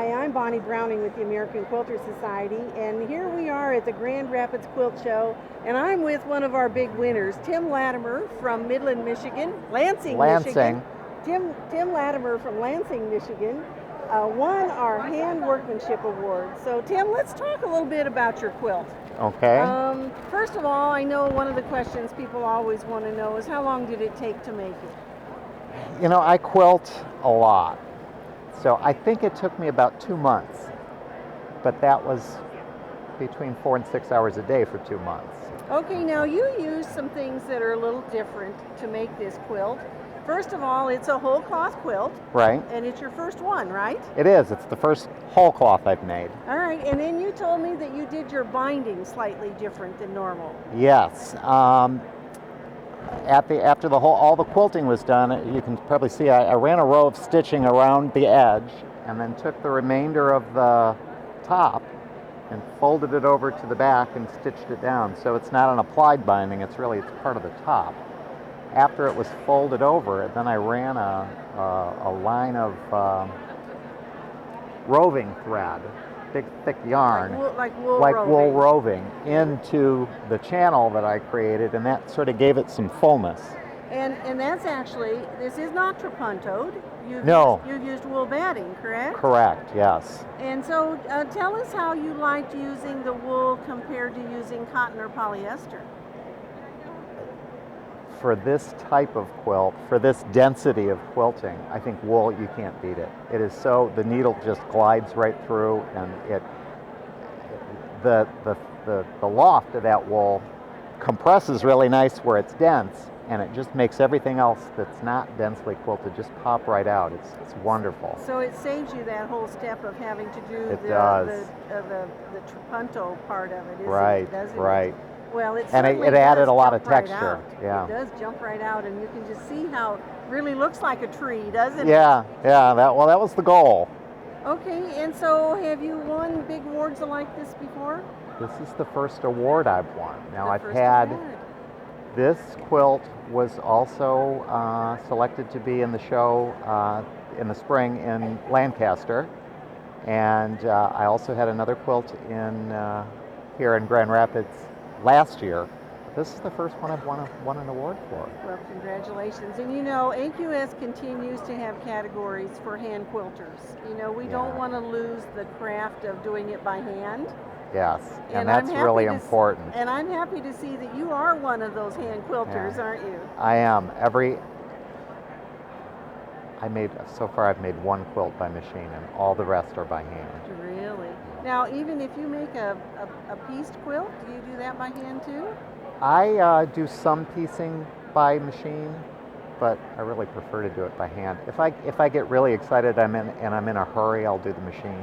Hi, I'm Bonnie Browning with the American Quilter Society, and here we are at the Grand Rapids Quilt Show, and I'm with one of our big winners, Tim Latimer from Midland, Michigan, Lansing, Michigan. Tim Latimer from Lansing, Michigan, won our Hand Workmanship Award. So Tim, let's talk a little bit about your quilt. Okay. First of all, I know one of the questions people always want to know is how long did it take to make it? You know, I quilt a lot. So I think it took me about 2 months, but that was between 4 and 6 hours a day for 2 months. Okay, now you use some things that are a little different to make this quilt. First of all, it's a whole cloth quilt. Right. And it's your first one, right? It is. It's the first whole cloth I've made. All right, and then you told me that you did your binding slightly different than normal. Yes. After all the quilting was done, you can probably see I ran a row of stitching around the edge and then took the remainder of the top and folded it over to the back and stitched it down. So it's not an applied binding, it's part of the top. After it was folded over, then I ran a line of roving thread, big thick yarn, like wool roving into the channel that I created, and that sort of gave it some fullness. And that's actually, this is not trapuntoed. You've used wool batting, correct? Correct, yes. And so tell us how you liked using the wool compared to using cotton or polyester. For this type of quilt, for this density of quilting, I think wool, you can't beat it. It is so, the needle just glides right through, and the loft of that wool compresses really nice where it's dense, and it just makes everything else that's not densely quilted just pop right out. It's wonderful. So it saves you that whole step of having to do the trapunto part of it, doesn't it? Right. Well, it added a lot of texture. Right, yeah. It does jump right out, and you can just see how it really looks like a tree, doesn't it? Yeah. That was the goal. Okay, and so have you won big awards like this before? This is the first award I've won. Now this quilt was also selected to be in the show in the spring in Lancaster, and I also had another quilt here in Grand Rapids last year. This is the first one I've won an award for. Well, congratulations. And you know, AQS continues to have categories for hand quilters. You know, we don't want to lose the craft of doing it by hand. Yes, and that's really important. And I'm happy to see that you are one of those hand quilters, aren't you? I am. So far I've made one quilt by machine, and all the rest are by hand. Really? Now, even if you make a pieced quilt, do you do that by hand too? I do some piecing by machine, but I really prefer to do it by hand. If I get really excited and I'm in a hurry, I'll do the machine.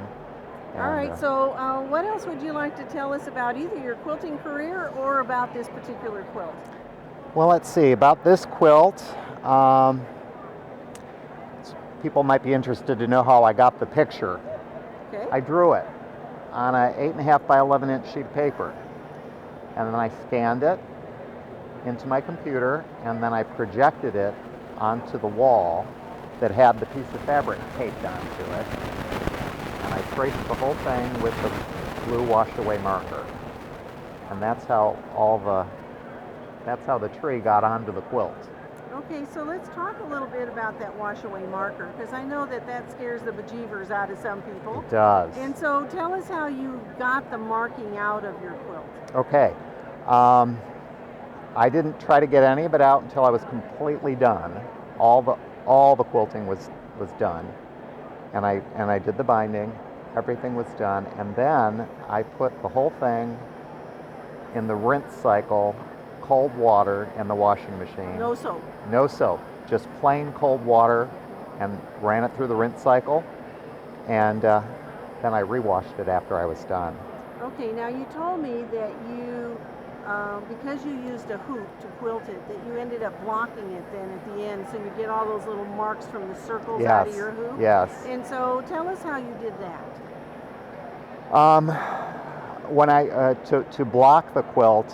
All right, so what else would you like to tell us about either your quilting career or about this particular quilt? Well, let's see. About this quilt, people might be interested to know how I got the picture. Okay. I drew it on an 8.5 by 11 inch sheet of paper, and then I scanned it into my computer, and then I projected it onto the wall that had the piece of fabric taped onto it. And I traced the whole thing with the blue wash-away marker, and that's how the tree got onto the quilt. Okay, so let's talk a little bit about that wash-away marker, because I know that scares the bejeevers out of some people. It does. And so tell us how you got the marking out of your quilt. Okay, I didn't try to get any of it out until I was completely done. All the quilting was done. And I did the binding, everything was done, and then I put the whole thing in the rinse cycle, cold water in the washing machine. No soap? No soap, just plain cold water, and ran it through the rinse cycle, and then I rewashed it after I was done. Okay, now you told me that you, because you used a hoop to quilt it, that you ended up blocking it then at the end, so you get all those little marks from the circles out of your hoop? Yes. And so tell us how you did that. When to block the quilt,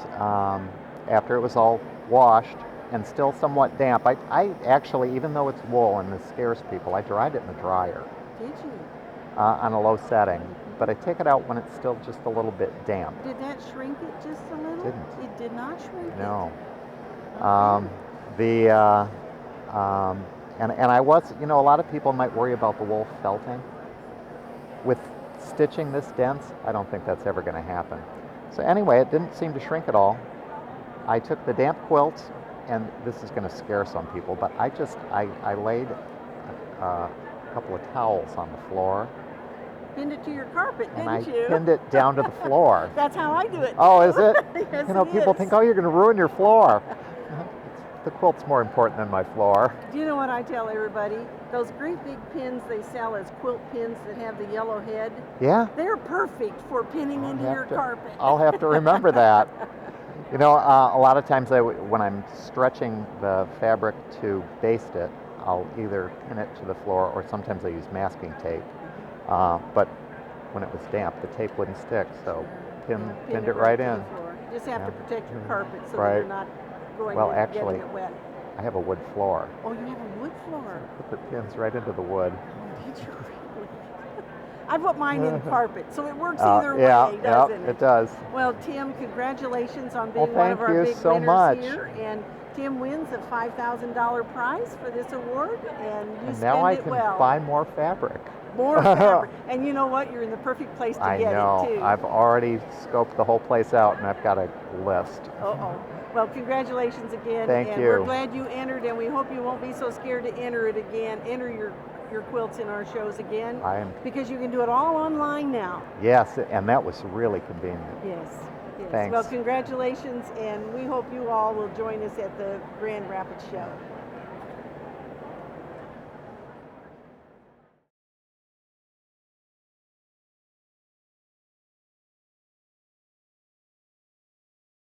after it was all washed and still somewhat damp, I actually, even though it's wool and this scares people, I dried it in the dryer. Did you? on a low setting, but I take it out when it's still just a little bit damp. Did that shrink it just a little? Didn't. It did not shrink No. it? Okay. And I was, a lot of people might worry about the wool felting. With stitching this dense, I don't think that's ever going to happen. So anyway, it didn't seem to shrink at all. I took the damp quilt, and this is going to scare some people, but I laid a couple of towels on the floor. Pinned it to your carpet, and didn't you? I pinned it down to the floor. That's how I do it. Oh, is it? Yes, People it is. think, oh, you're going to ruin your floor. The quilt's more important than my floor. Do you know what I tell everybody? Those great big pins they sell as quilt pins that have the yellow head. Yeah. They're perfect for pinning into your carpet. I'll have to remember that. A lot of times when I'm stretching the fabric to baste it, I'll either pin it to the floor or sometimes I use masking tape. But when it was damp, the tape wouldn't stick, so pinned it right in. You just have to protect your carpet so that Right. you're not going Well, and actually, getting it wet. I have a wood floor. Oh, you have a wood floor. Put the pins right into the wood. Did you really? I put mine in carpet, so it works either way, doesn't yeah, it does. Well, Tim, congratulations on being Well, one of our thank you big so winners much. here. And Tim wins a $5,000 prize for this award, and you And spend now I it can well. buy more fabric. More fabric. And you know what? You're in the perfect place to I get know. it, too. I've already scoped the whole place out, and I've got a list. Uh-oh. Well, congratulations again. Thank and you. We're glad you entered, and we hope you won't be so scared to enter it again. Enter your quilts in our shows again. I am. Because you can do it all online now. Yes, and that was really convenient. Yes. Thanks. Well, congratulations, and we hope you all will join us at the Grand Rapids show.